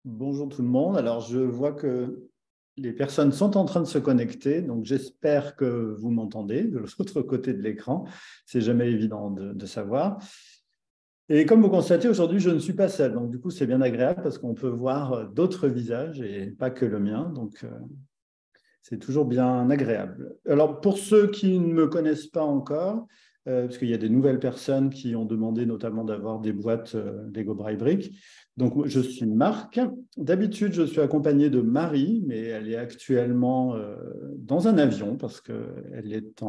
Bonjour tout le monde. Alors, je vois que les personnes sont en train de se connecter, donc j'espère que vous m'entendez de l'autre côté de l'écran. C'est jamais évident de savoir. Et comme vous constatez, aujourd'hui, je ne suis pas seul. Donc, du coup, c'est bien agréable parce qu'on peut voir d'autres visages et pas que le mien. Donc, c'est toujours bien agréable. Alors, pour ceux qui ne me connaissent pas encore, parce qu'il y a des nouvelles personnes qui ont demandé notamment d'avoir des boîtes Lego Braille Brick. Donc, je suis Marc. D'habitude, je suis accompagné de Marie, mais elle est actuellement dans un avion parce qu'elle est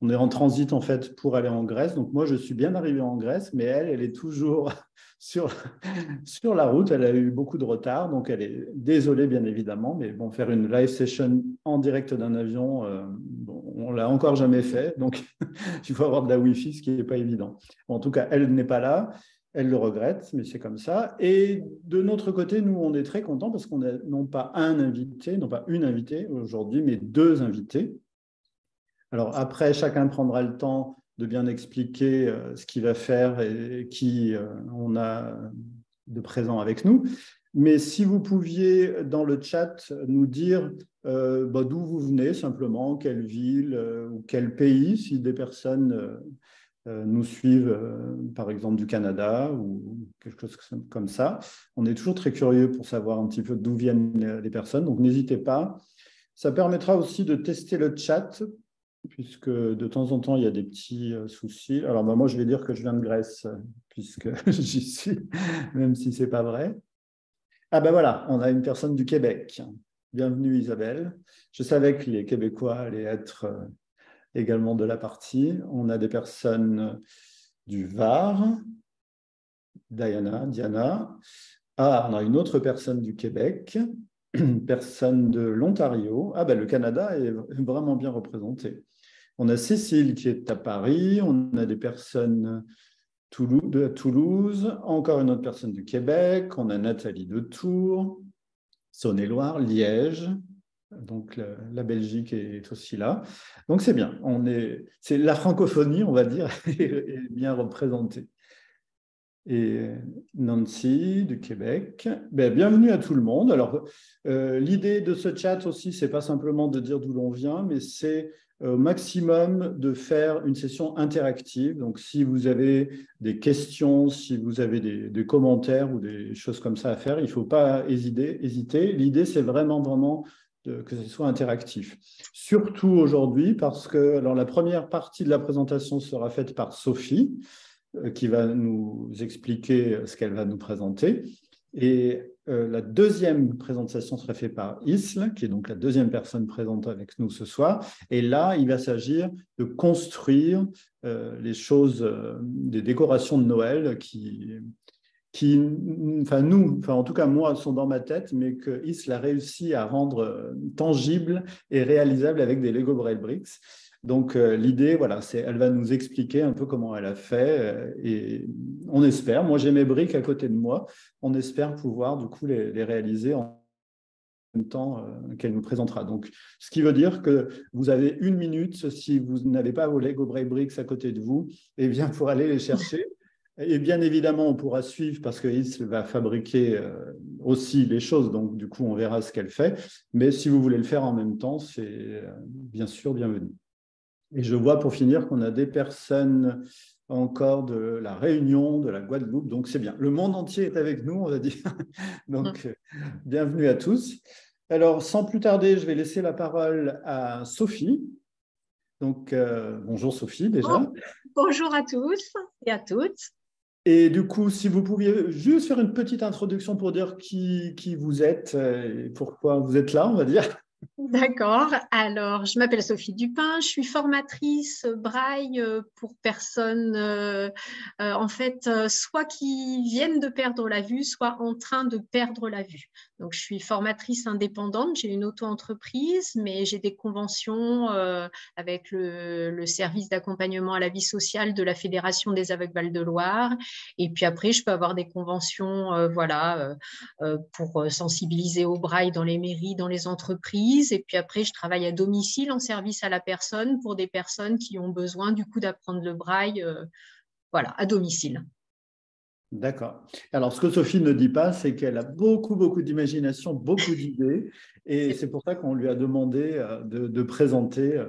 on est en transit en fait pour aller en Grèce. Donc, moi, je suis bien arrivé en Grèce, mais elle est toujours sur, sur la route. Elle a eu beaucoup de retard, donc elle est désolée, bien évidemment. Mais bon, faire une live session en direct d'un avion, bon, on ne l'a encore jamais fait. Donc, il faut avoir de la Wi-Fi, ce qui n'est pas évident. Bon, en tout cas, elle n'est pas là. Elle le regrette, mais c'est comme ça. Et de notre côté, nous, on est très contents parce qu'on a non pas un invité, non pas une invitée aujourd'hui, mais deux invités. Alors après, chacun prendra le temps de bien expliquer ce qu'il va faire et qui on a de présent avec nous. Mais si vous pouviez dans le chat nous dire d'où vous venez simplement, quelle ville ou quel pays, si des personnes nous suivent, par exemple du Canada ou quelque chose comme ça. On est toujours très curieux pour savoir un petit peu d'où viennent les personnes, donc n'hésitez pas. Ça permettra aussi de tester le chat puisque de temps en temps, il y a des petits soucis. Alors, moi, je vais dire que je viens de Grèce, puisque j'y suis, même si ce n'est pas vrai. Ah ben voilà, on a une personne du Québec. Bienvenue Isabelle. Je savais que les Québécois allaient être également de la partie. On a des personnes du Var, Diana. Ah, on a une autre personne du Québec, une personne de l'Ontario. Ah ben le Canada est vraiment bien représenté. On a Cécile qui est à Paris, on a des personnes de Toulouse, encore une autre personne du Québec, on a Nathalie de Tours, Saône-et-Loire, Liège, donc la Belgique est aussi là. Donc c'est bien, c'est la francophonie, on va dire, est bien représentée. Et Nancy du Québec. Ben, bienvenue à tout le monde. Alors, l'idée de ce chat aussi, c'est pas simplement de dire d'où l'on vient, mais c'est au maximum de faire une session interactive. Donc, si vous avez des questions, si vous avez des commentaires ou des choses comme ça à faire, il ne faut pas hésiter. L'idée, c'est vraiment que ce soit interactif. Surtout aujourd'hui, parce que alors, la première partie de la présentation sera faite par Sophie qui va nous expliquer ce qu'elle va nous présenter. Et la deuxième présentation sera faite par Isle, qui est donc la deuxième personne présente avec nous ce soir. Et là, il va s'agir de construire les choses, des décorations de Noël enfin en tout cas moi, sont dans ma tête, mais que Isle a réussi à rendre tangible et réalisable avec des Lego Braille Bricks. Donc l'idée, voilà, elle va nous expliquer un peu comment elle a fait et on espère, moi j'ai mes briques à côté de moi, on espère pouvoir du coup les réaliser en même temps qu'elle nous présentera. Donc, ce qui veut dire que vous avez une minute, si vous n'avez pas vos Lego Braille Bricks à côté de vous, eh bien, pour aller les chercher. Et bien évidemment, on pourra suivre parce que Is va fabriquer aussi les choses, donc du coup, on verra ce qu'elle fait. Mais si vous voulez le faire en même temps, c'est bien sûr bienvenu. Et je vois pour finir qu'on a des personnes encore de la Réunion, de la Guadeloupe, donc c'est bien. Le monde entier est avec nous, on va dire. Donc, bienvenue à tous. Alors, sans plus tarder, je vais laisser la parole à Sophie. Donc, bonjour Sophie déjà. Bonjour à tous et à toutes. Et du coup, si vous pouviez juste faire une petite introduction pour dire qui vous êtes et pourquoi vous êtes là, on va dire. D'accord. Alors, je m'appelle Sophie Dupin. Je suis formatrice braille pour personnes, en fait, soit qui viennent de perdre la vue, soit en train de perdre la vue. Donc, je suis formatrice indépendante. J'ai une auto-entreprise, mais j'ai des conventions avec le service d'accompagnement à la vie sociale de la Fédération des aveugles Val-de-Loire. Et puis après, je peux avoir des conventions, pour sensibiliser au braille dans les mairies, dans les entreprises. Et puis après, je travaille à domicile en service à la personne pour des personnes qui ont besoin du coup d'apprendre le braille, voilà, à domicile. D'accord. Alors, ce que Sophie ne dit pas, c'est qu'elle a beaucoup, beaucoup d'imagination, beaucoup d'idées. Et c'est pour ça qu'on lui a demandé de présenter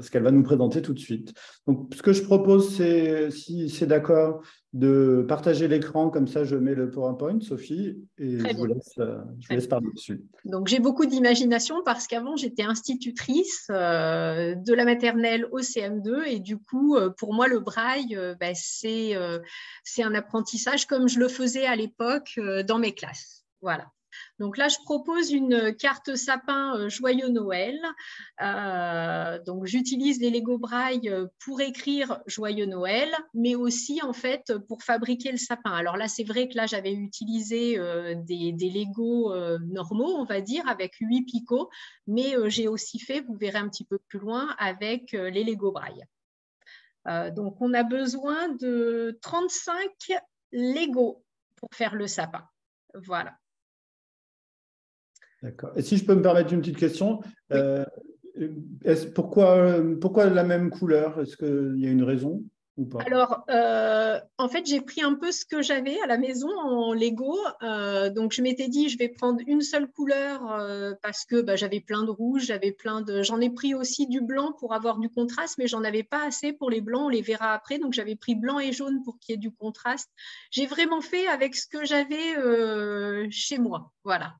ce qu'elle va nous présenter tout de suite. Donc, ce que je propose, c'est, si c'est d'accord, de partager l'écran. Comme ça, je mets le PowerPoint, Sophie, et Très bien. je vous laisse parler dessus. Donc, j'ai beaucoup d'imagination parce qu'avant, j'étais institutrice de la maternelle au CM2 et du coup, pour moi, le braille, c'est un apprentissage comme je le faisais à l'époque dans mes classes. Voilà. Donc là, je propose une carte sapin Joyeux Noël. Donc, j'utilise les Lego Braille pour écrire Joyeux Noël, mais aussi en fait pour fabriquer le sapin. Alors là, c'est vrai que là, j'avais utilisé des Lego normaux, on va dire, avec 8 picots, mais j'ai aussi fait, vous verrez un petit peu plus loin, avec les Lego Braille. Donc, on a besoin de 35 Lego pour faire le sapin. Voilà. D'accord. Et si je peux me permettre une petite question, Oui. pourquoi la même couleur? Est-ce qu'il y a une raison ou pas? Alors, en fait, j'ai pris un peu ce que j'avais à la maison en Lego. Donc, je m'étais dit, je vais prendre une seule couleur parce que j'avais plein de rouge, j'en ai pris aussi du blanc pour avoir du contraste, mais j'en avais pas assez pour les blancs. On les verra après. Donc, j'avais pris blanc et jaune pour qu'il y ait du contraste. J'ai vraiment fait avec ce que j'avais chez moi. Voilà.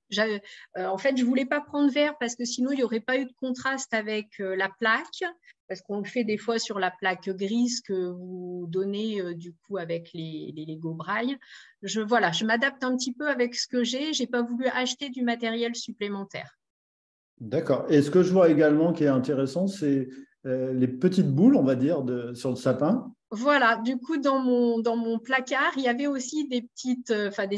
En fait, je voulais pas prendre vert parce que sinon, il y aurait pas eu de contraste avec la plaque. Parce qu'on le fait des fois sur la plaque grise que vous donnez du coup avec les Lego Braille. Je m'adapte un petit peu avec ce que j'ai. Je n'ai pas voulu acheter du matériel supplémentaire. D'accord. Et ce que je vois également qui est intéressant, c'est les petites boules, on va dire, sur le sapin. Voilà, du coup, dans mon placard, il y avait aussi des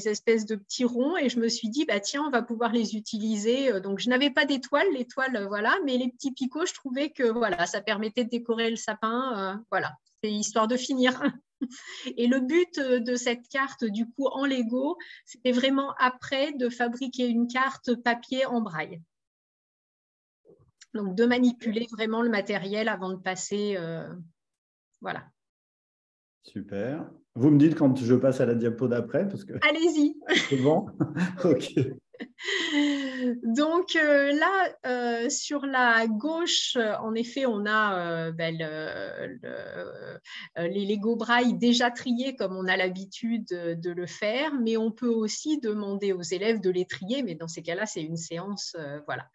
espèces de petits ronds et je me suis dit, tiens, on va pouvoir les utiliser. Donc, je n'avais pas d'étoiles, l'étoile, voilà, mais les petits picots, je trouvais que voilà, ça permettait de décorer le sapin. Voilà, c'est histoire de finir. Et le but de cette carte, du coup, en Lego, c'était vraiment après de fabriquer une carte papier en braille. Donc, de manipuler vraiment le matériel avant de passer. Voilà. Super. Vous me dites quand je passe à la diapo d'après, parce que Allez-y. c'est bon. OK. Donc là, sur la gauche, en effet, on a les Lego Braille déjà triés comme on a l'habitude de le faire, mais on peut aussi demander aux élèves de les trier, mais dans ces cas-là, c'est une séance, voilà.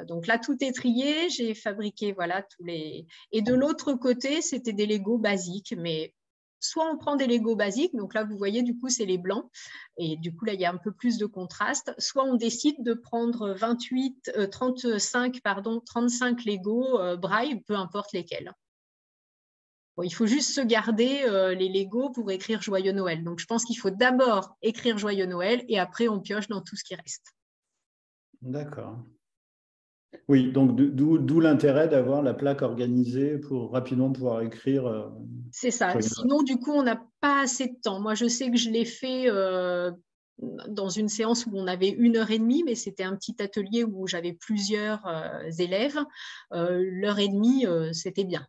Donc là, tout est trié, j'ai fabriqué voilà tous les. Et de l'autre côté, c'était des Lego basiques, mais soit on prend des Lego basiques, donc là vous voyez du coup c'est les blancs, et du coup là il y a un peu plus de contraste, soit on décide de prendre 35 Lego Braille, peu importe lesquels. Bon, il faut juste se garder les Lego pour écrire Joyeux Noël. Donc je pense qu'il faut d'abord écrire Joyeux Noël et après on pioche dans tout ce qui reste. D'accord. Oui, donc d'où l'intérêt d'avoir la plaque organisée pour rapidement pouvoir écrire. C'est ça. Sinon, du coup, on n'a pas assez de temps. Moi, je sais que je l'ai fait dans une séance où on avait 1h30, mais c'était un petit atelier où j'avais plusieurs élèves. L'heure et demie, c'était bien.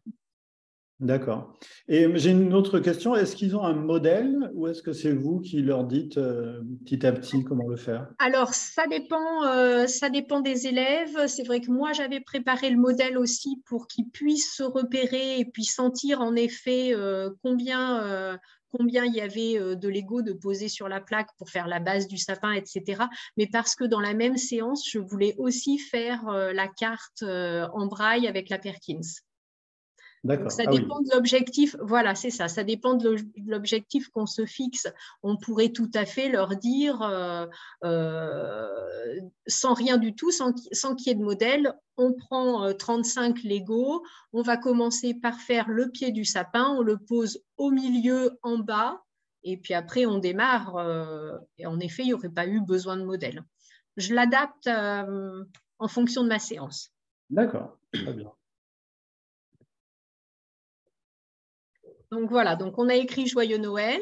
D'accord. Et j'ai une autre question. Est-ce qu'ils ont un modèle ou est-ce que c'est vous qui leur dites petit à petit comment le faire? Alors, ça dépend des élèves. C'est vrai que moi, j'avais préparé le modèle aussi pour qu'ils puissent se repérer et puis sentir en effet combien il y avait de Lego de poser sur la plaque pour faire la base du sapin, etc. Mais parce que dans la même séance, je voulais aussi faire la carte en braille avec la Perkins. Donc, ça dépend de l'objectif. Voilà, c'est ça. Ça dépend de l'objectif qu'on se fixe. On pourrait tout à fait leur dire, sans rien du tout, sans qu'il y ait de modèle, on prend 35 Lego, on va commencer par faire le pied du sapin, on le pose au milieu, en bas, et puis après, on démarre. Et en effet, il n'y aurait pas eu besoin de modèle. Je l'adapte en fonction de ma séance. D'accord, très bien. Donc voilà, donc on a écrit Joyeux Noël.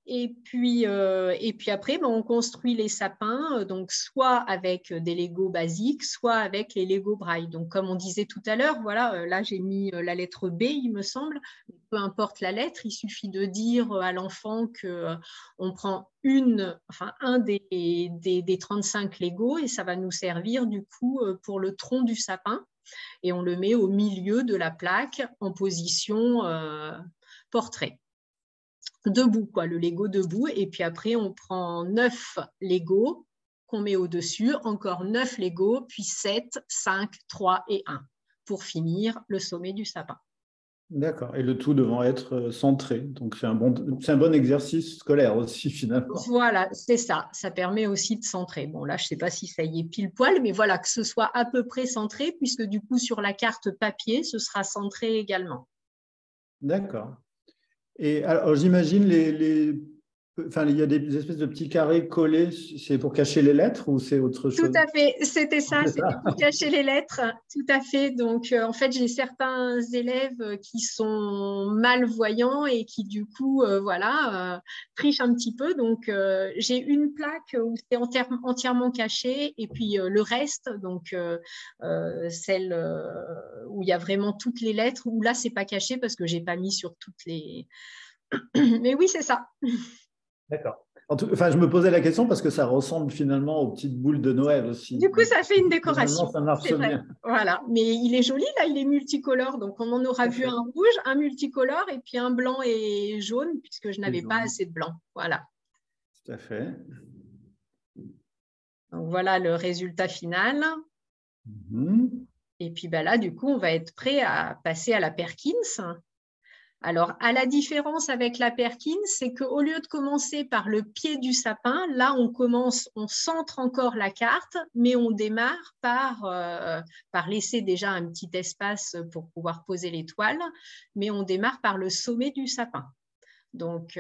Et puis après, ben, on construit les sapins, donc soit avec des Lego basiques, soit avec les Lego Braille. Donc, comme on disait tout à l'heure, voilà, là j'ai mis la lettre B, il me semble. Peu importe la lettre, il suffit de dire à l'enfant qu'on prend un des 35 Lego et ça va nous servir du coup pour le tronc du sapin. Et on le met au milieu de la plaque en position portrait. Debout, quoi, le Lego debout. Et puis après, on prend 9 Lego qu'on met au-dessus, encore 9 Lego, puis 7, 5, 3 et 1 pour finir le sommet du sapin. D'accord. Et le tout devant être centré. Donc, c'est un bon exercice scolaire aussi, finalement. Voilà, c'est ça. Ça permet aussi de centrer. Bon, là, je ne sais pas si ça y est pile poil, mais voilà, que ce soit à peu près centré, puisque du coup, sur la carte papier, ce sera centré également. D'accord. Et alors, j'imagine enfin, il y a des espèces de petits carrés collés. C'est pour cacher les lettres ou c'est autre Tout chose? à fait, c'était ça, c'était pour cacher les lettres, tout à fait. Donc, en fait, j'ai certains élèves qui sont malvoyants et qui, du coup, trichent un petit peu. Donc, j'ai une plaque où c'est entièrement caché et puis le reste, donc celle où il y a vraiment toutes les lettres, où là, c'est pas caché parce que j'ai pas mis sur toutes les. Mais oui, c'est ça. D'accord. Enfin, je me posais la question parce que ça ressemble finalement aux petites boules de Noël aussi. Du coup, Donc, ça fait une finalement, décoration. ça marche C'est vrai. bien. Voilà. Mais il est joli, là, il est multicolore. Donc, on en aura vu un rouge, un multicolore et puis un blanc et jaune, puisque je n'avais pas assez de blanc. Voilà. Tout à fait. Donc, voilà le résultat final. Et puis, là, du coup, on va être prêt à passer à la Perkins. Alors, à la différence avec la Perkins, c'est qu'au lieu de commencer par le pied du sapin, là, on centre encore la carte, mais on démarre par laisser déjà un petit espace pour pouvoir poser l'étoile, mais on démarre par le sommet du sapin. Donc,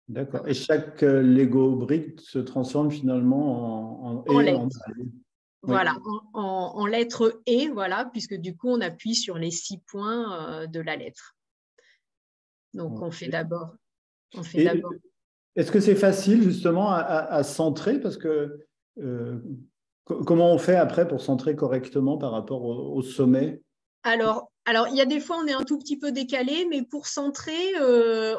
d'accord. Et chaque Lego brique se transforme finalement en en lettres. braille. Oui. Voilà, en lettre E, voilà, puisque du coup, on appuie sur les 6 points de la lettre. Donc, on fait d'abord. Et est-ce que c'est facile justement à centrer? Parce que comment on fait après pour centrer correctement par rapport au sommet? Alors, il y a des fois, on est un tout petit peu décalé, mais pour centrer,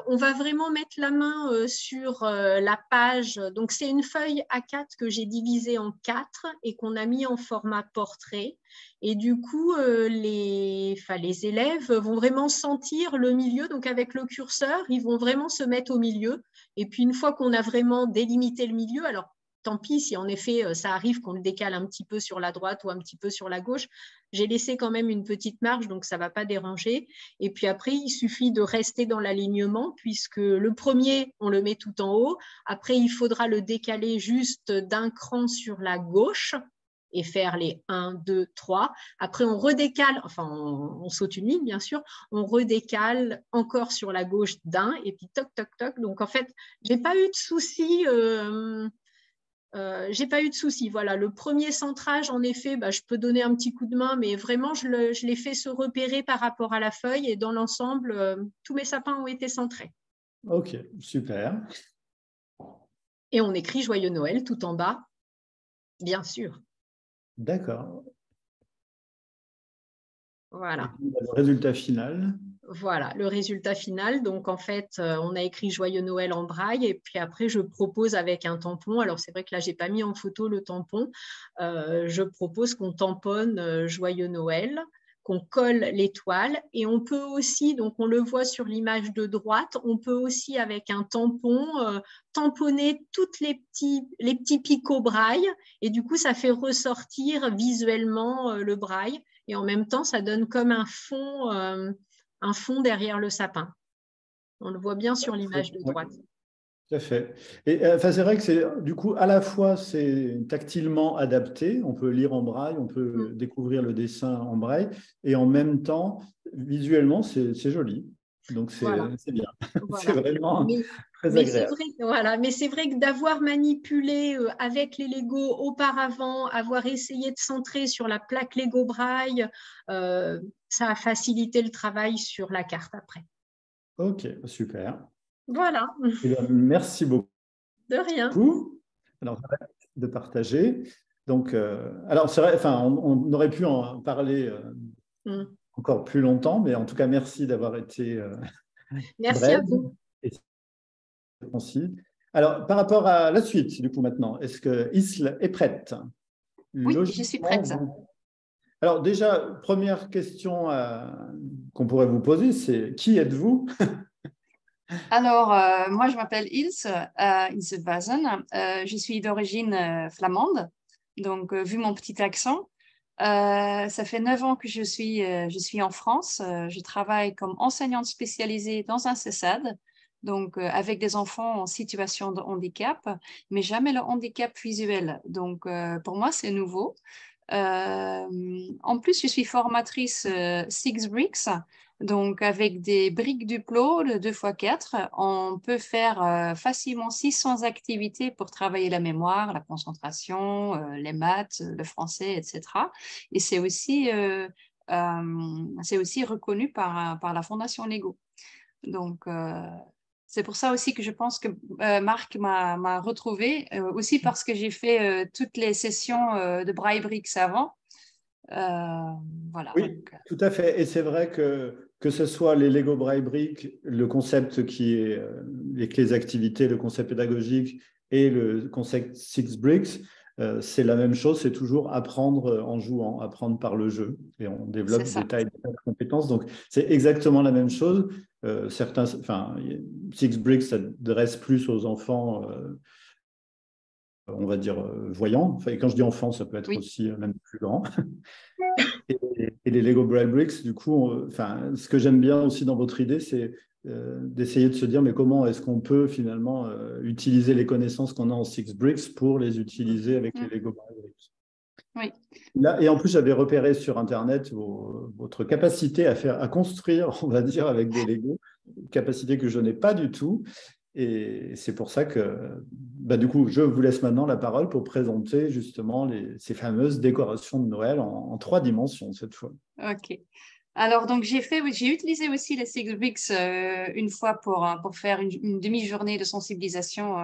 on va vraiment mettre la main sur la page. Donc, c'est une feuille A4 que j'ai divisée en 4 et qu'on a mis en format portrait. Et du coup, les élèves vont vraiment sentir le milieu. Donc, avec le curseur, ils vont vraiment se mettre au milieu. Et puis, une fois qu'on a vraiment délimité le milieu, alors tant pis si en effet ça arrive qu'on le décale un petit peu sur la droite ou un petit peu sur la gauche. J'ai laissé quand même une petite marge, donc ça ne va pas déranger. Et puis après, il suffit de rester dans l'alignement, puisque le premier, on le met tout en haut. Après, il faudra le décaler juste d'un cran sur la gauche et faire les 1, 2, 3. Après, on redécale, enfin, on saute une ligne, bien sûr. On redécale encore sur la gauche d'un, et puis toc, toc, toc. Donc, en fait, je n'ai pas eu de souci. J'ai pas eu de soucis. Voilà, le premier centrage, en effet, je peux donner un petit coup de main, mais vraiment, je l'ai fait se repérer par rapport à la feuille et dans l'ensemble, tous mes sapins ont été centrés. Ok, super. Et on écrit Joyeux Noël tout en bas, bien sûr. D'accord. Voilà. Et puis, le résultat final. Voilà, le résultat final. Donc, en fait, on a écrit Joyeux Noël en braille et puis après, je propose avec un tampon. Alors, c'est vrai que là, je n'ai pas mis en photo le tampon. Je propose qu'on tamponne Joyeux Noël, qu'on colle l'étoile et on peut aussi, donc on le voit sur l'image de droite, on peut aussi avec un tampon tamponner toutes les petits picots braille et du coup, ça fait ressortir visuellement le braille et en même temps, ça donne comme un fond derrière le sapin. On le voit bien sur l'image de droite. Tout à fait. Et enfin, c'est vrai que c'est du coup à la fois c'est tactilement adapté, on peut lire en braille, on peut découvrir le dessin en braille, et en même temps visuellement c'est joli. Donc c'est voilà. bien. Voilà. C'est vraiment très mais c'est agréable. vrai, voilà. Mais c'est vrai que d'avoir manipulé avec les Lego auparavant, avoir essayé de centrer sur la plaque Lego Braille, ça a facilité le travail sur la carte après. Ok, super. Voilà, Eh bien, merci beaucoup. de rien. Alors, j'arrête de partager. Donc, alors, c'est vrai, enfin, on aurait pu en parler Mm. encore plus longtemps, mais en tout cas, merci d'avoir été Merci à brève vous. et concis. Alors, par rapport à la suite, du coup, maintenant, est-ce que Isle est prête? Oui, je suis Logiquement, prête. alors déjà, première question qu'on pourrait vous poser, c'est qui êtes-vous? Alors, moi, je m'appelle Ilse, Ilse Vazen. Je suis d'origine flamande. Donc, vu mon petit accent, ça fait 9 ans que je suis en France. Je travaille comme enseignante spécialisée dans un CESAD, donc avec des enfants en situation de handicap, mais jamais le handicap visuel. Donc, pour moi, c'est nouveau. En plus, je suis formatrice Six Bricks. Donc, avec des briques Duplo, le 2x4, on peut faire facilement 600 activités pour travailler la mémoire, la concentration, les maths, le français, etc. Et c'est aussi reconnu par la Fondation Lego. Donc, c'est pour ça aussi que je pense que Marc m'a retrouvée, aussi parce que j'ai fait toutes les sessions de Braille Bricks avant. Voilà. Oui, Donc, tout à fait. Et c'est vrai que ce soit les Lego Braille Brick, le concept qui est les clés activités, le concept pédagogique et le concept Six Bricks, c'est la même chose, c'est toujours apprendre en jouant, apprendre par le jeu. Et on c'est développe ça. des tas et des tas de compétences. Donc, c'est exactement la même chose. Enfin, Six Bricks s'adresse plus aux enfants on va dire, voyants. Enfin, et quand je dis enfants, ça peut être Oui. aussi même plus grand. Et les Lego Braille Bricks, du coup, enfin, ce que j'aime bien aussi dans votre idée, c'est d'essayer de se dire, mais comment est-ce qu'on peut finalement utiliser les connaissances qu'on a en Six Bricks pour les utiliser avec les Mm. Lego Braille Bricks. Oui. Là, et en plus, j'avais repéré sur Internet votre capacité à construire, on va dire, avec des Lego, capacité que je n'ai pas du tout. Et c'est pour ça que, bah, du coup, je vous laisse maintenant la parole pour présenter justement ces fameuses décorations de Noël en 3 dimensions cette fois. OK. Alors, donc, j'ai utilisé aussi les Six Bricks une fois pour faire une demi-journée de sensibilisation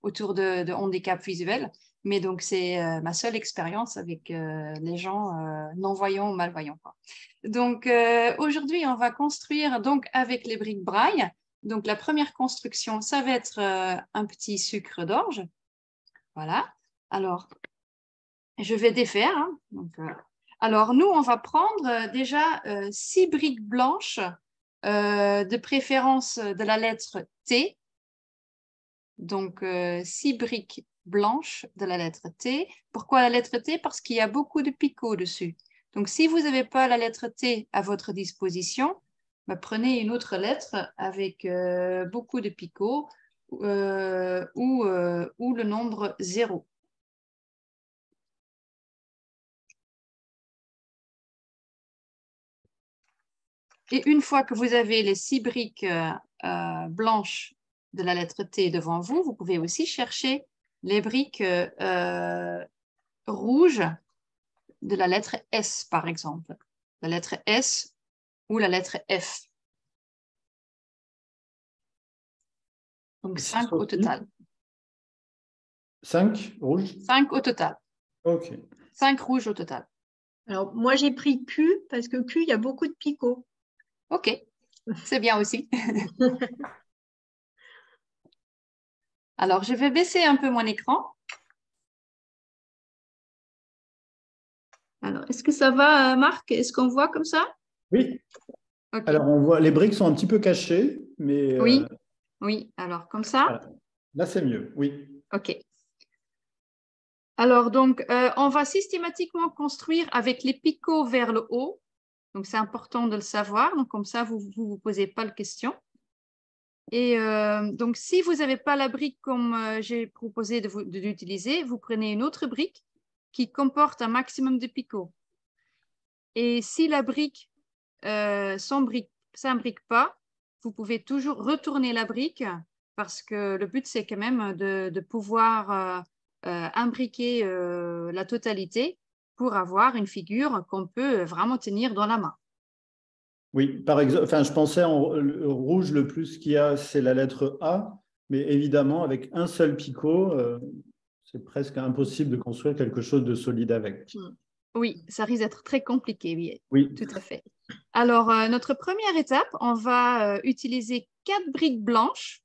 autour de handicap visuel. Mais donc, c'est ma seule expérience avec les gens non-voyants ou malvoyants, quoi. Donc, aujourd'hui, on va construire donc avec les briques braille. Donc, la première construction, ça va être un petit sucre d'orge. Voilà. Alors, je vais défaire, hein. Donc, alors, nous, on va prendre déjà 6 briques blanches, de préférence de la lettre T. Donc, 6 briques blanches de la lettre T. Pourquoi la lettre T? Parce qu'il y a beaucoup de picots dessus. Donc, si vous n'avez pas la lettre T à votre disposition, bah, prenez une autre lettre avec beaucoup de picots ou le nombre 0. Et une fois que vous avez les 6 briques blanches de la lettre T devant vous, vous pouvez aussi chercher les briques rouges de la lettre S, par exemple. La lettre S ou la lettre F. Donc 5 au total. 5 rouges? 5 au total. OK. 5 rouges au total. Alors, moi, j'ai pris Q parce que Q, il y a beaucoup de picots. OK, c'est bien aussi. Alors, je vais baisser un peu mon écran. Alors, est-ce que ça va, Marc? Est-ce qu'on voit comme ça? Oui. OK. Alors, on voit, les briques sont un petit peu cachées, mais Oui, oui. Alors, comme ça? voilà. Là, c'est mieux. Oui. OK. Alors, donc, on va systématiquement construire avec les picots vers le haut. Donc, c'est important de le savoir. Donc, comme ça, vous ne vous posez pas de questions. Et donc, si vous n'avez pas la brique comme j'ai proposé de l'utiliser, vous prenez une autre brique qui comporte un maximum de picots. Et si la brique s'imbrique pas, vous pouvez toujours retourner la brique parce que le but, c'est quand même de pouvoir imbriquer la totalité pour avoir une figure qu'on peut vraiment tenir dans la main. Oui, par exemple, enfin, je pensais le rouge, le plus qu'il y a, c'est la lettre A, mais évidemment, avec un seul picot, c'est presque impossible de construire quelque chose de solide avec. Oui, ça risque d'être très compliqué, oui, Oui. tout à fait. Alors, notre première étape, on va utiliser 4 briques blanches.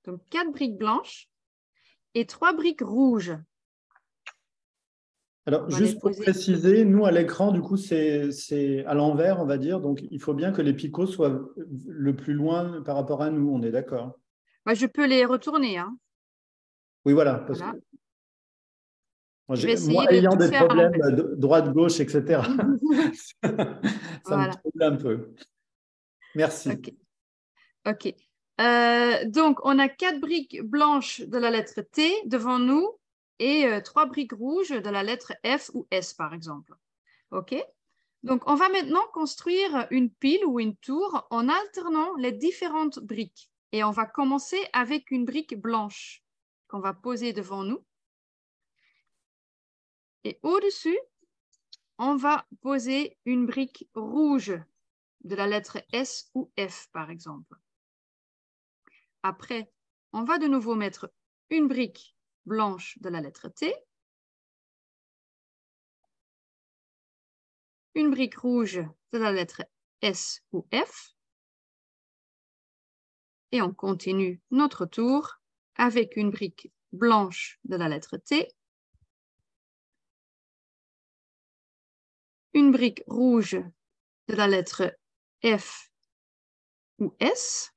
Donc, 4 briques blanches et 3 briques rouges. Alors, juste pour préciser, nous, à l'écran, du coup, c'est à l'envers, on va dire. Donc, il faut bien que les picots soient le plus loin par rapport à nous. On est d'accord? Bah, je peux les retourner. Hein. Oui, voilà. Parce Voilà. que moi, ayant des problèmes droite-gauche, etc., ça me trouble un peu. Merci. OK. OK. Donc, on a 4 briques blanches de la lettre T devant nous et 3 briques rouges de la lettre F ou S, par exemple. OK? Donc, on va maintenant construire une pile ou une tour en alternant les différentes briques. Et on va commencer avec une brique blanche qu'on va poser devant nous. Et au-dessus, on va poser une brique rouge de la lettre S ou F, par exemple. Après, on va de nouveau mettre une brique blanche de la lettre T, une brique rouge de la lettre S ou F, et on continue notre tour avec une brique blanche de la lettre T, une brique rouge de la lettre F ou S,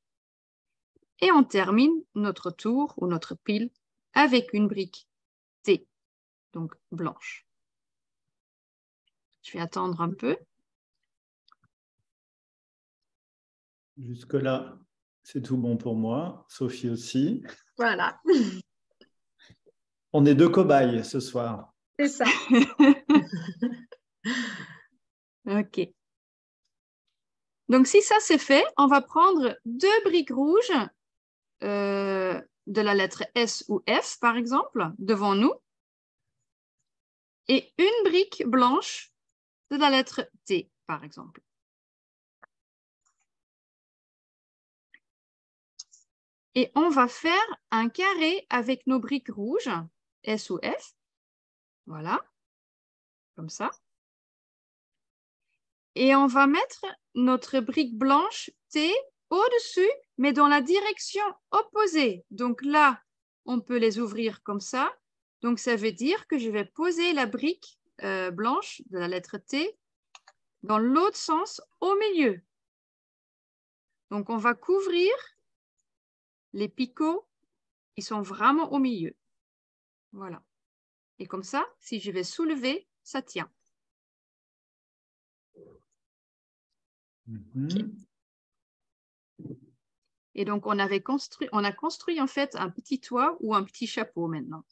et on termine notre tour ou notre pile avec une brique T, donc blanche. Je vais attendre un peu. Jusque-là, c'est tout bon pour moi. Sophie aussi. Voilà. On est 2 cobayes ce soir. C'est ça. OK. Donc, si ça c'est fait, on va prendre 2 briques rouges de la lettre S ou F, par exemple, devant nous, et une brique blanche de la lettre T, par exemple. Et on va faire un carré avec nos briques rouges, S ou F. Voilà, comme ça. Et on va mettre notre brique blanche T au-dessus, mais dans la direction opposée. Donc là, on peut les ouvrir comme ça. Donc, ça veut dire que je vais poser la brique blanche de la lettre T dans l'autre sens au milieu. Donc, on va couvrir les picots qui sont vraiment au milieu. Voilà. Et comme ça, si je vais soulever, ça tient. Okay. Et donc, on a construit en fait un petit toit ou un petit chapeau maintenant.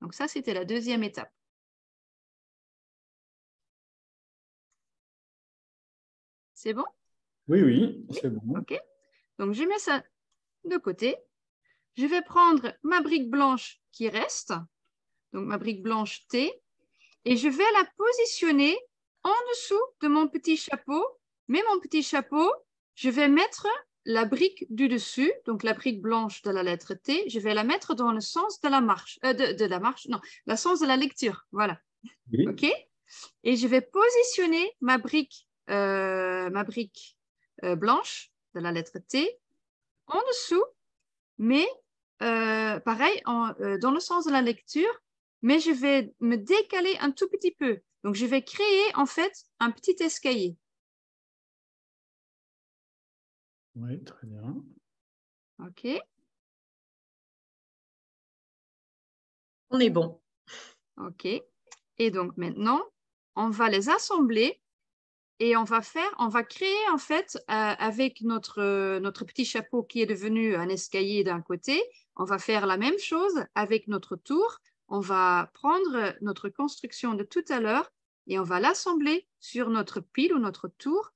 Donc ça, c'était la deuxième étape. C'est bon? Oui, oui, c'est bon. OK. Donc, je mets ça de côté. Je vais prendre ma brique blanche qui reste, donc ma brique blanche T, et je vais la positionner en dessous de mon petit chapeau. Mais mon petit chapeau, je vais mettre la brique du dessus, donc la brique blanche de la lettre T, je vais la mettre dans le sens de la marche, le sens de la lecture, voilà. Oui. OK? Et je vais positionner ma brique blanche de la lettre T en dessous, mais pareil, dans le sens de la lecture, mais je vais me décaler un tout petit peu. Donc, je vais créer en fait un petit escalier. Oui, très bien. OK. On est bon. OK. Et donc, maintenant, on va les assembler et on va créer en fait, avec notre petit chapeau qui est devenu un escalier d'un côté, on va faire la même chose avec notre tour. On va prendre notre construction de tout à l'heure et on va l'assembler sur notre pile ou notre tour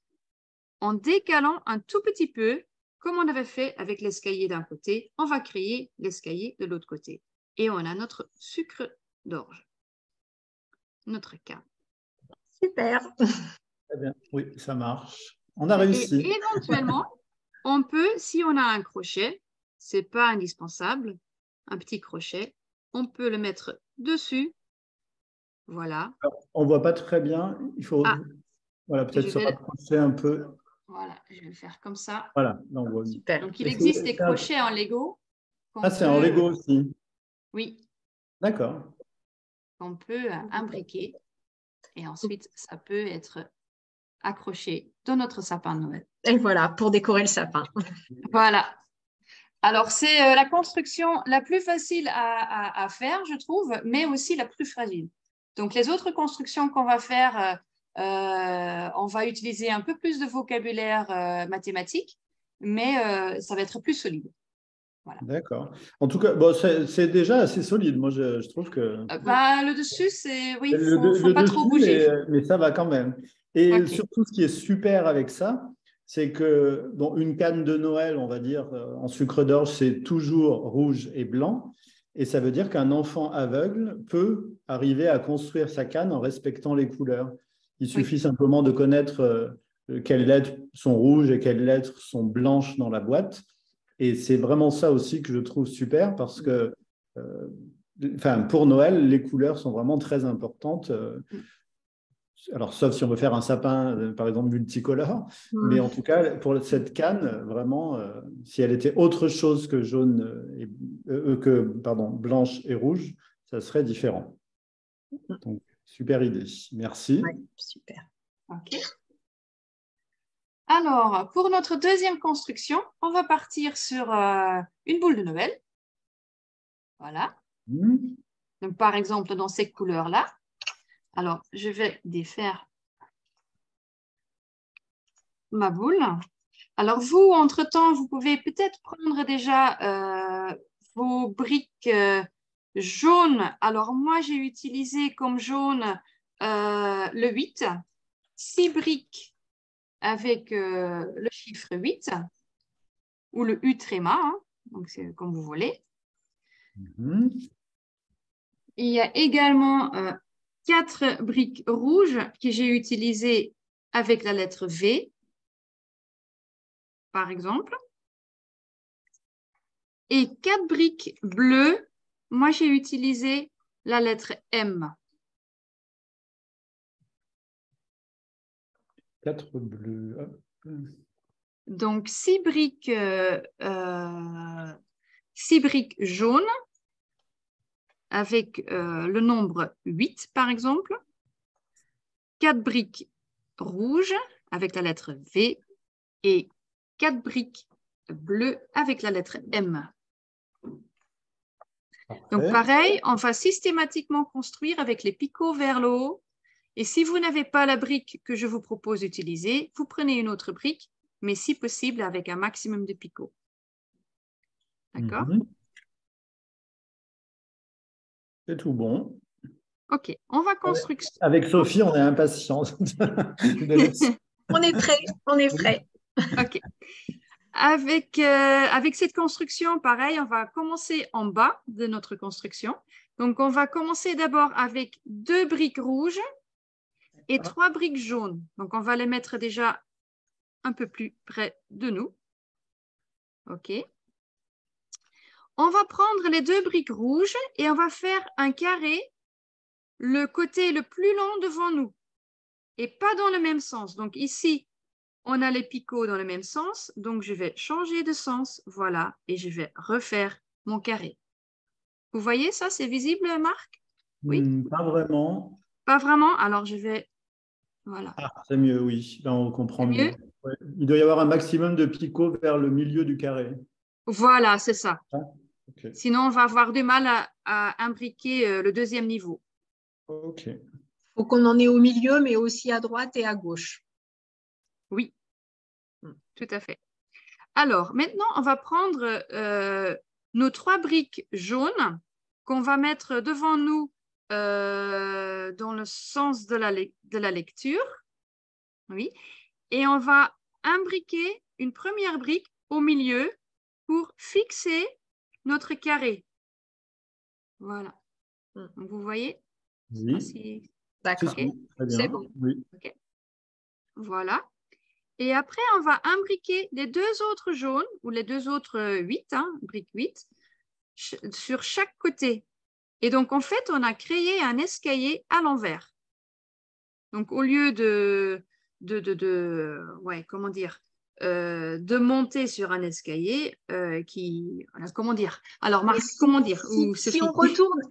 en décalant un tout petit peu, comme on avait fait avec l'escalier d'un côté. On va créer l'escalier de l'autre côté. Et on a notre sucre d'orge, notre canne. Super. Très bien. Oui, ça marche. On a Et réussi. éventuellement, on peut, si on a un crochet, c'est pas indispensable, un petit crochet, on peut le mettre dessus. Voilà. Alors, on ne voit pas très bien. Il faut Ah, voilà, je peut-être se vais, rapprocher un peu. voilà, je vais le faire comme ça. Voilà, là, on voit mieux. Super. Donc, il Et existe des c'est un- crochets en Lego Ah, qu'on c'est en peut, Lego aussi. oui, D'accord. qu'on peut imbriquer. Et ensuite, ça peut être accroché dans notre sapin de Noël. Et voilà, pour décorer le sapin. Voilà. Alors, c'est la construction la plus facile à faire, je trouve, mais aussi la plus fragile. Donc, les autres constructions qu'on va faire, on va utiliser un peu plus de vocabulaire mathématique, mais ça va être plus solide. Voilà. D'accord. En tout cas, bon, c'est déjà assez solide. Moi, je trouve que Bah, le dessus, c'est oui, faut le pas trop dessus, bouger. mais ça va quand même. Et Ok. surtout, ce qui est super avec ça, c'est que bon, une canne de Noël, on va dire, en sucre d'orge, c'est toujours rouge et blanc. Et ça veut dire qu'un enfant aveugle peut arriver à construire sa canne en respectant les couleurs. Il Oui. suffit simplement de connaître quelles lettres sont rouges et quelles lettres sont blanches dans la boîte. Et c'est vraiment ça aussi que je trouve super parce que, enfin, pour Noël, les couleurs sont vraiment très importantes. Alors, sauf si on veut faire un sapin, par exemple, multicolore. Mais en tout cas, pour cette canne, vraiment, si elle était autre chose que jaune pardon, blanche et rouge, ça serait différent. Donc, super idée. Merci. Ouais, super. Ok. Alors, pour notre deuxième construction, on va partir sur une boule de Noël. Voilà. Donc, par exemple, dans ces couleurs-là. Alors, je vais défaire ma boule. Alors, vous, entre-temps, vous pouvez peut-être prendre déjà vos briques jaunes. Alors, moi, j'ai utilisé comme jaune le 8. 6 briques avec le chiffre 8 ou le U tréma, hein, donc c'est comme vous voulez. Il y a également 4 briques rouges que j'ai utilisées avec la lettre V, par exemple. Et 4 briques bleues, moi j'ai utilisé la lettre M. 4 bleus. Donc 6 briques jaunes avec le nombre 8, par exemple. 4 briques rouges avec la lettre V et 4 briques bleues avec la lettre M. Donc, pareil, on va systématiquement construire avec les picots vers le haut. Et si vous n'avez pas la brique que je vous propose d'utiliser, vous prenez une autre brique, mais si possible avec un maximum de picots. D'accord? C'est tout bon. Ok, on va construire. Avec Sophie, on est impatients. On est prêt, on est prêt. Ok. Avec cette construction, pareil, on va commencer en bas de notre construction. Donc, on va commencer d'abord avec 2 briques rouges et 3 briques jaunes. Donc, on va les mettre déjà un peu plus près de nous. OK. On va prendre les 2 briques rouges et on va faire un carré, le côté le plus long devant nous et pas dans le même sens. Donc, ici, on a les picots dans le même sens. Donc, je vais changer de sens. Voilà. Et je vais refaire mon carré. Vous voyez ça? C'est visible, Marc? Oui? Pas vraiment. Pas vraiment? Alors, je vais... Voilà. Ah, c'est mieux, oui. Là, on comprend C'est mieux. mieux? Ouais. Il doit y avoir un maximum de picots vers le milieu du carré. Voilà, c'est ça. Ah, okay. Sinon, on va avoir du mal à imbriquer le deuxième niveau. OK. Il faut qu'on en ait au milieu, mais aussi à droite et à gauche. Oui, tout à fait. Alors, maintenant, on va prendre nos 3 briques jaunes qu'on va mettre devant nous dans le sens de la lecture. Oui. Et on va imbriquer une première brique au milieu pour fixer notre carré. Voilà. Donc, vous voyez? Oui. Si... D'accord. Très bien. C'est bon. Oui. Okay. Voilà. Et après, on va imbriquer les deux autres jaunes ou les deux autres 8, briques 8, sur chaque côté. Et donc, en fait, on a créé un escalier à l'envers. Donc, au lieu comment dire, de monter sur un escalier comment dire? Alors, Marc, comment dire? Ou si on retourne,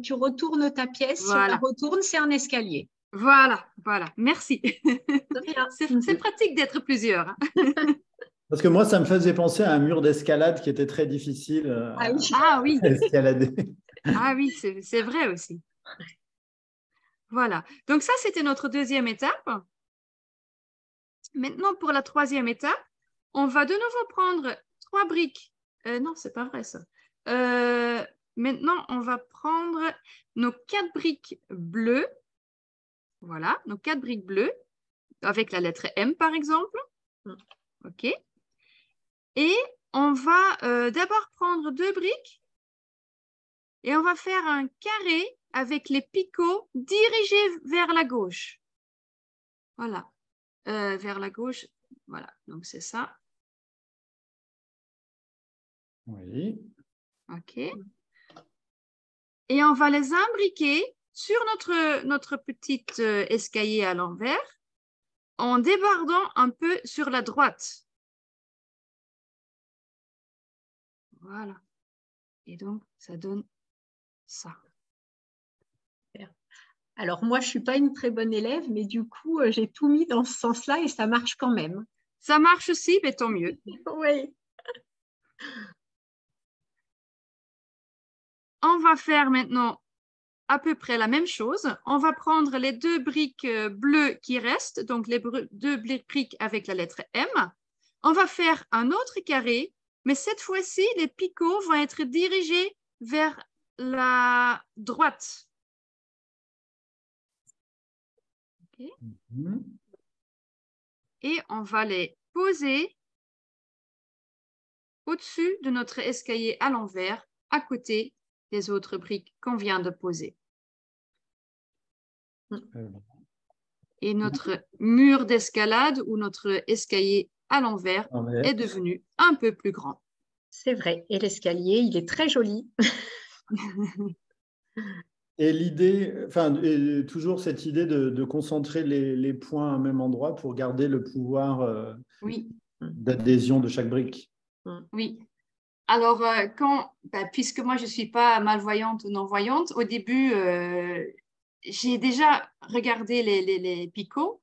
tu retournes ta pièce, si on la voilà. retourne, c'est un escalier. Voilà, merci. De rien. C'est pratique d'être plusieurs. Parce que moi, ça me faisait penser à un mur d'escalade qui était très difficile Ah oui, à escalader. ah oui, c'est vrai aussi. Voilà. Donc ça, c'était notre deuxième étape. Maintenant, pour la troisième étape, on va de nouveau prendre 3 briques. Non, c'est pas vrai ça. Maintenant, on va prendre nos 4 briques bleues. Voilà, nos 4 briques bleues avec la lettre M, par exemple. OK. Et on va d'abord prendre 2 briques et on va faire un carré avec les picots dirigés vers la gauche. Voilà. Vers la gauche. Voilà. Donc, c'est ça. Oui. OK. Et on va les imbriquer sur notre petit escalier à l'envers en débordant un peu sur la droite. Voilà. Et donc, ça donne ça. Alors, moi, je ne suis pas une très bonne élève, mais du coup, j'ai tout mis dans ce sens-là et ça marche quand même. Ça marche aussi, mais tant mieux. Oui. On va faire maintenant à peu près la même chose. On va prendre les 2 briques bleues qui restent, donc les 2 briques avec la lettre M. On va faire un autre carré, mais cette fois-ci, les picots vont être dirigés vers la droite. Okay. Et on va les poser au-dessus de notre escalier à l'envers, à côté des autres briques qu'on vient de poser. Et notre mur d'escalade ou notre escalier à l'envers est devenu un peu plus grand. C'est vrai. Et l'escalier, il est très joli. Et l'idée, enfin, toujours cette idée de concentrer les points à un même endroit pour garder le pouvoir d'adhésion de chaque brique. Oui. Alors, puisque moi, je ne suis pas malvoyante ou non-voyante, au début, j'ai déjà regardé les picots.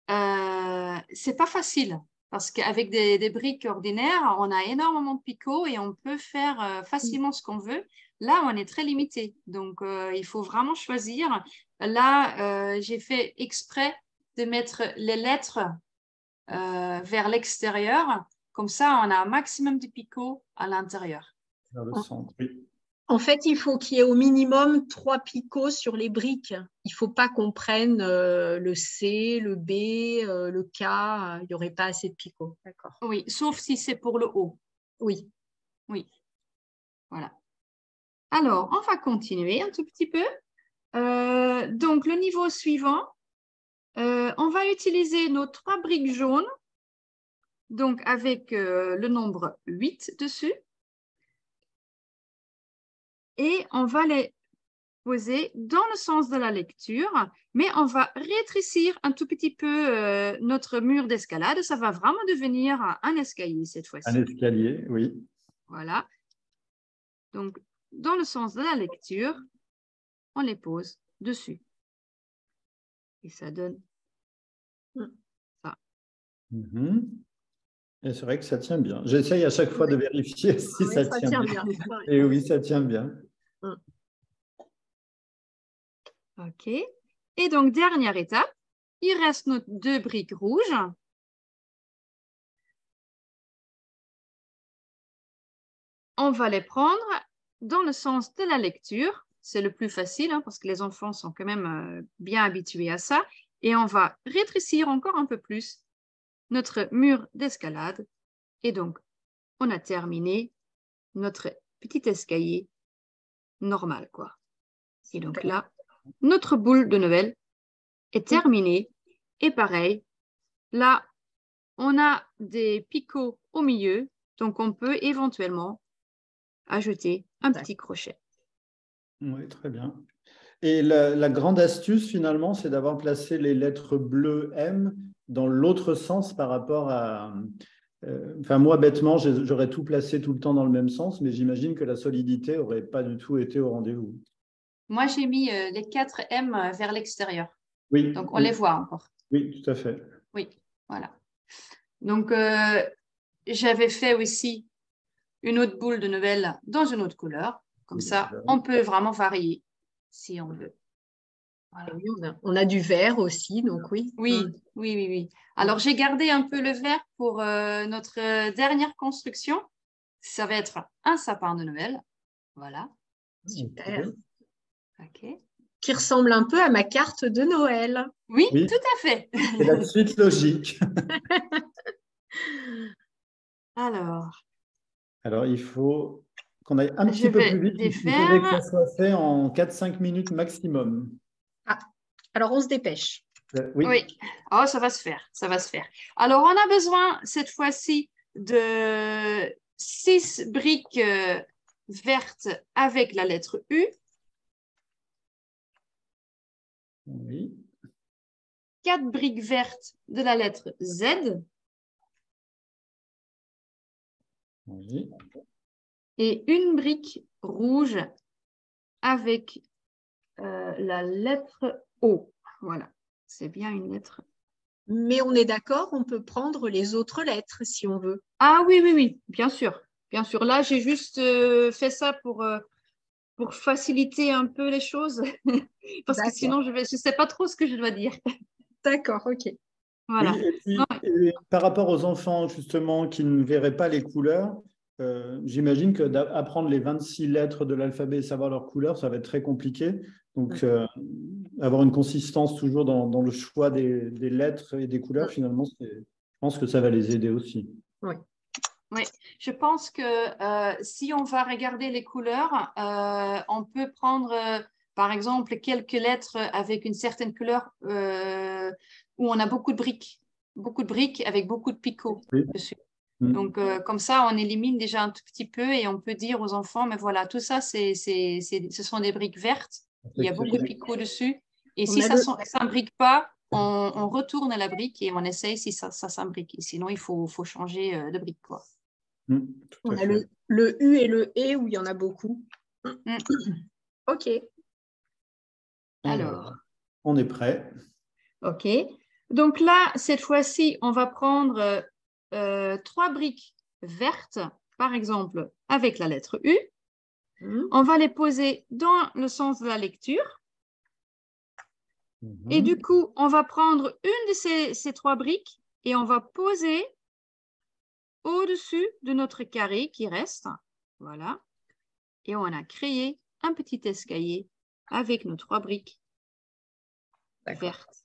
C'est pas facile parce qu'avec des briques ordinaires, on a énormément de picots et on peut faire facilement ce qu'on veut. Là, on est très limité. Donc, il faut vraiment choisir. Là, j'ai fait exprès de mettre les lettres vers l'extérieur. Comme ça, on a un maximum de picots à l'intérieur. Vers le centre, oui. En fait, il faut qu'il y ait au minimum 3 picots sur les briques. Il ne faut pas qu'on prenne le C, le B, le K. Il n'y aurait pas assez de picots. D'accord. Oui, sauf si c'est pour le haut. Oui. Oui. Voilà. Alors, on va continuer un tout petit peu. Donc, le niveau suivant, on va utiliser nos 3 briques jaunes, donc avec le nombre 8 dessus. Et on va les poser dans le sens de la lecture, mais on va rétrécir un tout petit peu notre mur d'escalade. Ça va vraiment devenir un escalier cette fois-ci. Un escalier, oui. Voilà. Donc, dans le sens de la lecture, on les pose dessus. Et ça donne ça. Et c'est vrai que ça tient bien. J'essaye à chaque fois de vérifier si ça tient bien. Et oui, ça tient bien. OK. Et donc, dernière étape, il reste nos 2 briques rouges. On va les prendre dans le sens de la lecture. C'est le plus facile parce que les enfants sont quand même bien habitués à ça. Et on va rétrécir encore un peu plus notre mur d'escalade. Et donc, on a terminé notre petit escalier normal, quoi. Et donc là, notre boule de Noël est terminée Et pareil, là, on a des picots au milieu, donc on peut éventuellement ajouter un petit crochet. Oui, très bien. Et la grande astuce, finalement, c'est d'avoir placé les lettres bleues M dans l'autre sens par rapport à… Enfin, moi, bêtement, j'aurais tout placé tout le temps dans le même sens, mais j'imagine que la solidité n'aurait pas du tout été au rendez-vous. Moi, j'ai mis les 4 M vers l'extérieur. Oui. Donc, on Oui, les voit encore. oui, tout à fait. Oui, voilà. Donc, j'avais fait aussi une autre boule de Noël dans une autre couleur. Comme ça, on peut vraiment varier si on veut. Voilà. Oui, on a du vert aussi, donc oui. Oui, oui, oui, oui. Alors, j'ai gardé un peu le vert pour notre dernière construction. Ça va être un sapin de Noël. Voilà. Super. OK. Qui ressemble un peu à ma carte de Noël. Oui, Oui. tout à fait. C'est la suite logique. Alors, il faut qu'on aille un je petit peu vais plus vite. Il faudrait que ça défaire. soit fait en 4-5 minutes maximum. Ah, alors on se dépêche. Oui. Oui. Oh, ça va se faire. Ça va se faire. Alors, on a besoin cette fois-ci de 6 briques vertes avec la lettre U. Oui. 4 briques vertes de la lettre Z. Oui. Et une brique rouge avec la lettre O. Voilà. C'est bien une lettre. Mais on est d'accord, on peut prendre les autres lettres si on veut. Ah oui, oui, oui, bien sûr. Bien sûr. Là, j'ai juste fait ça pour faciliter un peu les choses. Parce que sinon, je ne sais pas trop ce que je dois dire. D'accord, ok. Voilà. Oui, et Non, puis par rapport aux enfants justement qui ne verraient pas les couleurs, j'imagine que d'apprendre les 26 lettres de l'alphabet et savoir leurs couleurs, ça va être très compliqué. Donc, avoir une consistance toujours dans le choix des lettres et des couleurs, finalement, je pense que ça va les aider aussi. Oui. oui, je pense que si on va regarder les couleurs, on peut prendre, par exemple, quelques lettres avec une certaine couleur où on a beaucoup de briques avec beaucoup de picots Oui. dessus. Donc, comme ça, on élimine déjà un tout petit peu et on peut dire aux enfants, mais voilà, tout ça, ce sont des briques vertes. Il y a beaucoup de picots dessus. Et si ça ne s'imbrique pas, on retourne à la brique et on essaye si ça s'imbrique. Sinon, il faut changer de brique, quoi. On a le U et le E où il y en a beaucoup. Ok. Alors, on est prêt. OK. Donc là, cette fois-ci, on va prendre 3 briques vertes, par exemple, avec la lettre U. On va les poser dans le sens de la lecture. Et du coup, on va prendre une de ces 3 briques et on va poser au-dessus de notre carré qui reste. Voilà. Et on a créé un petit escalier avec nos 3 briques vertes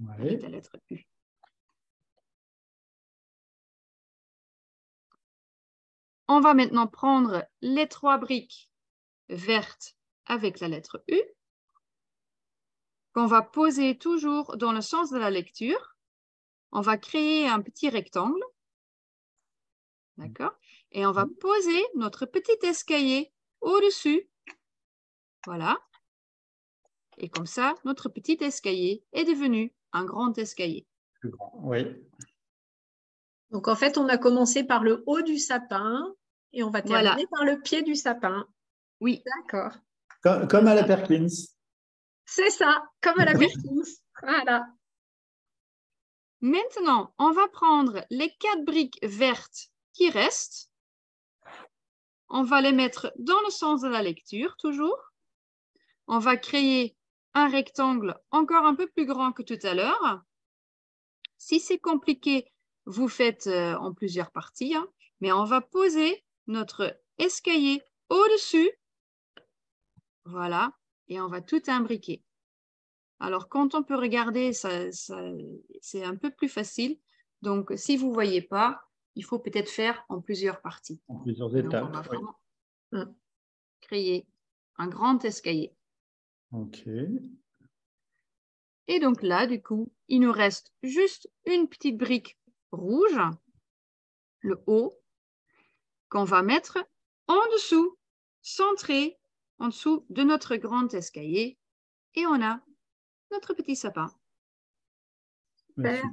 avec la lettre U. On va maintenant prendre les 3 briques vertes avec la lettre U qu'on va poser toujours dans le sens de la lecture. On va créer un petit rectangle. D'accord? Et on va poser notre petit escalier au-dessus. Voilà. Et comme ça, notre petit escalier est devenu un grand escalier. Plus grand, oui. Donc, en fait, on a commencé par le haut du sapin et on va terminer par le pied du sapin. Oui. D'accord. Comme à la Perkins. C'est ça, comme à la Perkins. Voilà. Maintenant, on va prendre les 4 briques vertes qui restent. On va les mettre dans le sens de la lecture, toujours. On va créer un rectangle encore un peu plus grand que tout à l'heure. Si c'est compliqué, vous faites en plusieurs parties, hein, mais on va poser notre escalier au-dessus. Voilà, et on va tout imbriquer. Alors, quand on peut regarder, c'est un peu plus facile. Donc, si vous ne voyez pas, il faut peut-être faire en plusieurs parties. En plusieurs étapes. Donc, on va vraiment créer un grand escalier. OK. Et donc là, du coup, il nous reste juste une petite brique rouge, le haut, qu'on va mettre en dessous, centré en dessous de notre grand escalier. Et on a notre petit sapin. Merci.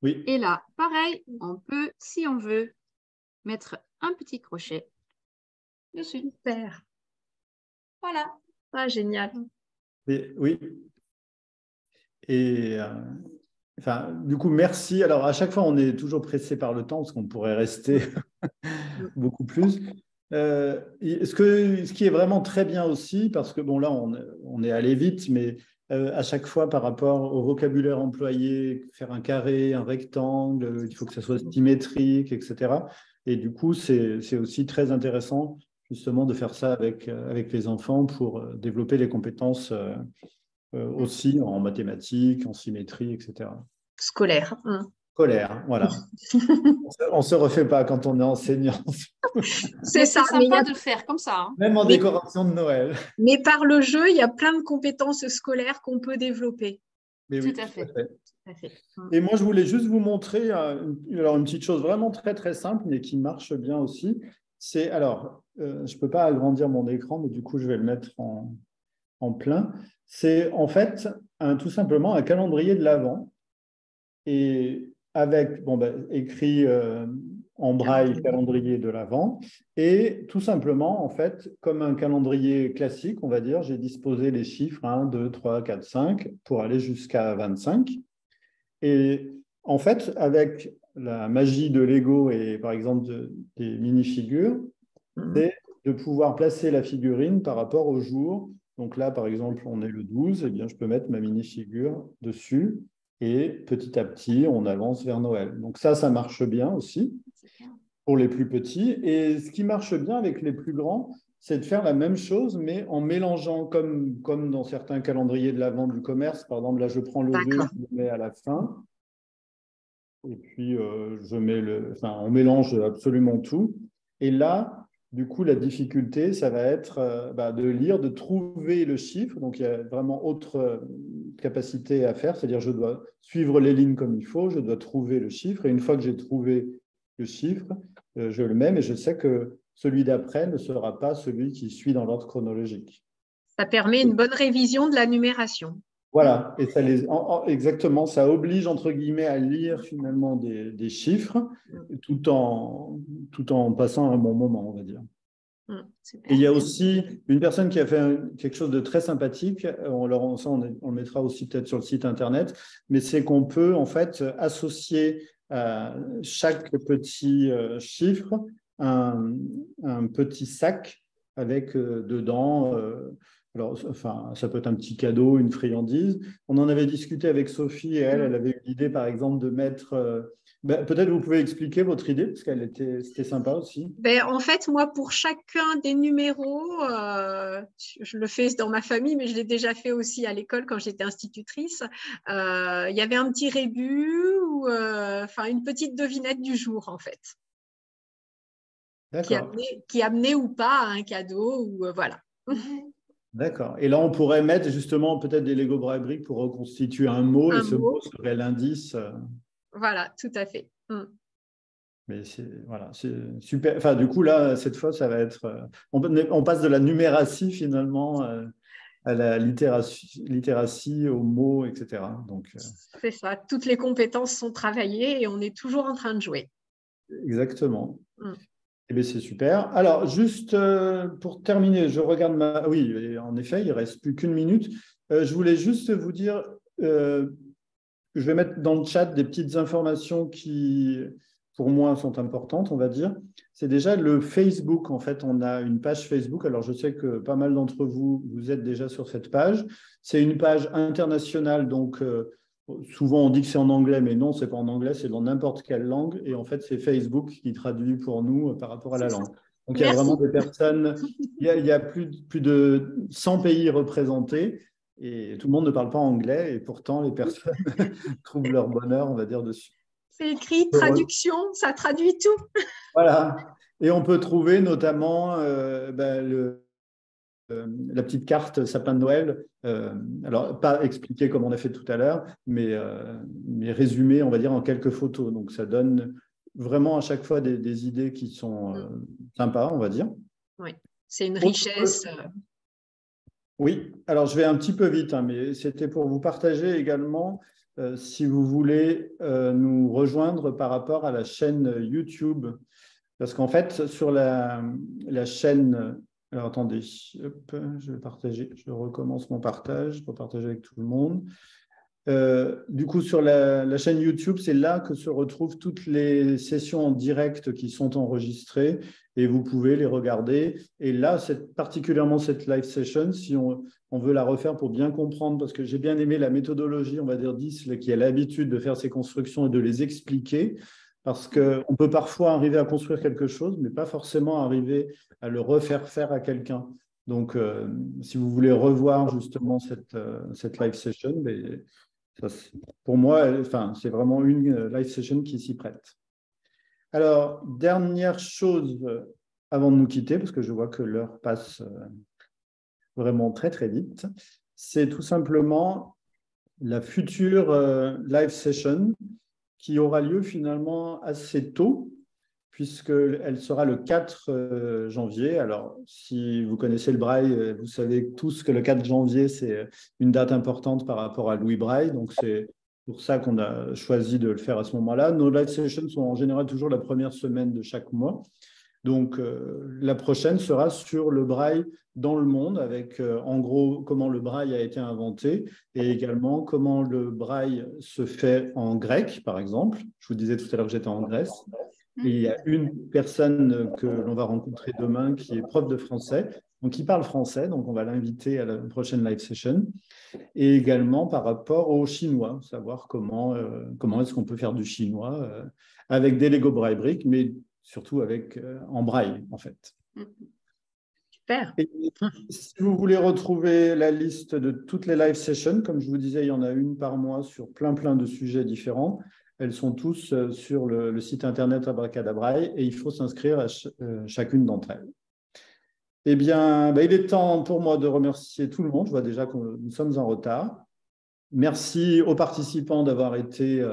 Oui. Et là, pareil, on peut, si on veut, mettre un petit crochet dessus. Super. Voilà. Ah, génial. Oui. Et enfin, du coup, merci. Alors, à chaque fois, on est toujours pressé par le temps parce qu'on pourrait rester beaucoup plus. Ce qui est vraiment très bien aussi, parce que bon, là, on est allé vite, mais à chaque fois, par rapport au vocabulaire employé, faire un carré, un rectangle, il faut que ça soit symétrique, etc. Et du coup, c'est aussi très intéressant, justement, de faire ça avec les enfants pour développer les compétences aussi en mathématiques, en symétrie, etc. Scolaire. Scolaire, voilà. On ne se refait pas quand on est enseignant. C'est ça. C'est sympa de le faire comme ça. Hein. Même en décoration de Noël. Mais par le jeu, il y a plein de compétences scolaires qu'on peut développer. Mais oui, tout à fait. Tout à fait. Et moi, je voulais juste vous montrer alors une petite chose vraiment très, très simple, mais qui marche bien aussi. C'est, alors, je ne peux pas agrandir mon écran, mais du coup, je vais le mettre en plein. C'est en fait tout simplement un calendrier de l'Avent. Et avec, écrit en braille, calendrier de l'Avent. Et tout simplement, en fait, comme un calendrier classique, on va dire, j'ai disposé les chiffres 1, 2, 3, 4, 5 pour aller jusqu'à 25. Et en fait, avec la magie de Lego et par exemple des mini-figures, c'est de pouvoir placer la figurine par rapport au jour. Donc là, par exemple, on est le 12, eh bien, je peux mettre ma mini-figure dessus et petit à petit, on avance vers Noël. Donc ça marche bien aussi pour les plus petits. Et ce qui marche bien avec les plus grands, c'est de faire la même chose, mais en mélangeant, comme dans certains calendriers de l'Avent du commerce. Par exemple, là, je prends le vœu, je le mets à la fin. Et puis, on mélange absolument tout. Et là, du coup, la difficulté, ça va être de lire, de trouver le chiffre. Donc, il y a vraiment autre capacité à faire, c'est-à-dire je dois suivre les lignes comme il faut, je dois trouver le chiffre. Et une fois que j'ai trouvé le chiffre, je le mets, mais je sais que celui d'après ne sera pas celui qui suit dans l'ordre chronologique. Ça permet une bonne révision de la numération. Voilà, et ça exactement, ça oblige entre guillemets à lire finalement des chiffres tout en passant un bon moment, on va dire. Super. Et il y a aussi une personne qui a fait quelque chose de très sympathique, on le mettra aussi peut-être sur le site internet, mais c'est qu'on peut en fait associer à chaque petit chiffre un petit sac avec dedans. Alors, enfin, ça peut être un petit cadeau, une friandise. On en avait discuté avec Sophie et elle avait eu l'idée, par exemple, de mettre. Peut-être vous pouvez expliquer votre idée, parce c'était sympa aussi. En fait, moi, pour chacun des numéros, je le fais dans ma famille, mais je l'ai déjà fait aussi à l'école quand j'étais institutrice. Il y avait un petit rébut ou une petite devinette du jour, en fait. Qui amenait ou pas un cadeau, ou voilà. D'accord. Et là, on pourrait mettre justement peut-être des Lego Braille Brick pour reconstituer un mot, et ce mot serait l'indice. Voilà, tout à fait. Mais c'est super. Enfin, du coup, là, cette fois, ça va être. On passe de la numératie finalement à la littératie, aux mots, etc. Donc, c'est ça. Toutes les compétences sont travaillées et on est toujours en train de jouer. Exactement. Eh bien, c'est super. Alors, juste pour terminer, je regarde ma. Oui, en effet, il ne reste plus qu'une minute. Je voulais juste vous dire, je vais mettre dans le chat des petites informations qui, pour moi, sont importantes, on va dire. C'est déjà le Facebook. En fait, on a une page Facebook. Alors, je sais que pas mal d'entre vous, vous êtes déjà sur cette page. C'est une page internationale, donc souvent on dit que c'est en anglais, mais non, ce n'est pas en anglais, c'est dans n'importe quelle langue. Et en fait, c'est Facebook qui traduit pour nous par rapport à la langue. Donc, il y a vraiment des personnes, il y a plus de 100 pays représentés. Et tout le monde ne parle pas anglais, et pourtant les personnes trouvent leur bonheur, on va dire, dessus. C'est écrit traduction, ça traduit tout. Voilà. Et on peut trouver notamment la petite carte sapin de Noël. Alors, pas expliquer comme on a fait tout à l'heure, mais résumer, on va dire, en quelques photos. Donc, ça donne vraiment à chaque fois des idées qui sont sympas, on va dire. Oui, c'est une richesse. Oui, alors je vais un petit peu vite, hein, mais c'était pour vous partager également, si vous voulez nous rejoindre par rapport à la chaîne YouTube. Parce qu'en fait, sur la chaîne... Alors attendez, hop, je vais partager, je recommence mon partage pour partager avec tout le monde. Du coup, sur la chaîne YouTube, c'est là que se retrouvent toutes les sessions en direct qui sont enregistrées et vous pouvez les regarder. Et là, particulièrement cette live session, si on veut la refaire pour bien comprendre, parce que j'ai bien aimé la méthodologie, on va dire d'Isle, qui a l'habitude de faire ces constructions et de les expliquer, parce qu'on peut parfois arriver à construire quelque chose, mais pas forcément arriver à le refaire faire à quelqu'un. Donc, si vous voulez revoir justement cette live session, ça, pour moi, enfin, c'est vraiment une live session qui s'y prête. Alors, dernière chose avant de nous quitter, parce que je vois que l'heure passe vraiment très, très vite, c'est tout simplement la future live session qui aura lieu finalement assez tôt, puisqu'elle sera le 4 janvier. Alors, si vous connaissez le Braille, vous savez tous que le 4 janvier, c'est une date importante par rapport à Louis Braille. Donc, c'est pour ça qu'on a choisi de le faire à ce moment-là. Nos live sessions sont en général toujours la première semaine de chaque mois. Donc, la prochaine sera sur le Braille dans le monde, avec en gros comment le Braille a été inventé et également comment le Braille se fait en grec, par exemple. Je vous disais tout à l'heure que j'étais en Grèce. Et il y a une personne que l'on va rencontrer demain qui est prof de français, donc qui parle français, donc on va l'inviter à la prochaine live session. Et également par rapport au chinois, savoir comment est-ce qu'on peut faire du chinois avec des Lego Braille Brick, mais surtout en braille, en fait. Super. Et si vous voulez retrouver la liste de toutes les live sessions, comme je vous disais, il y en a une par mois sur plein de sujets différents. Elles sont tous sur le site internet Abracadabraille et il faut s'inscrire à chacune d'entre elles. Eh bien, il est temps pour moi de remercier tout le monde. Je vois déjà que nous sommes en retard. Merci aux participants d'avoir été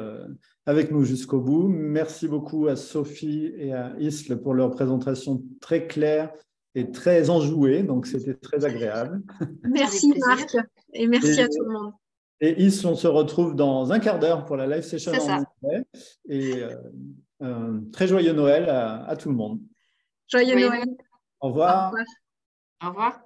avec nous jusqu'au bout. Merci beaucoup à Sophie et à Isle pour leur présentation très claire et très enjouée. Donc, c'était très agréable. Merci Marc et merci à tout le monde. Et Isle, on se retrouve dans un quart d'heure pour la live session en anglais. Et très joyeux Noël à tout le monde. Joyeux Noël. Au revoir. Au revoir.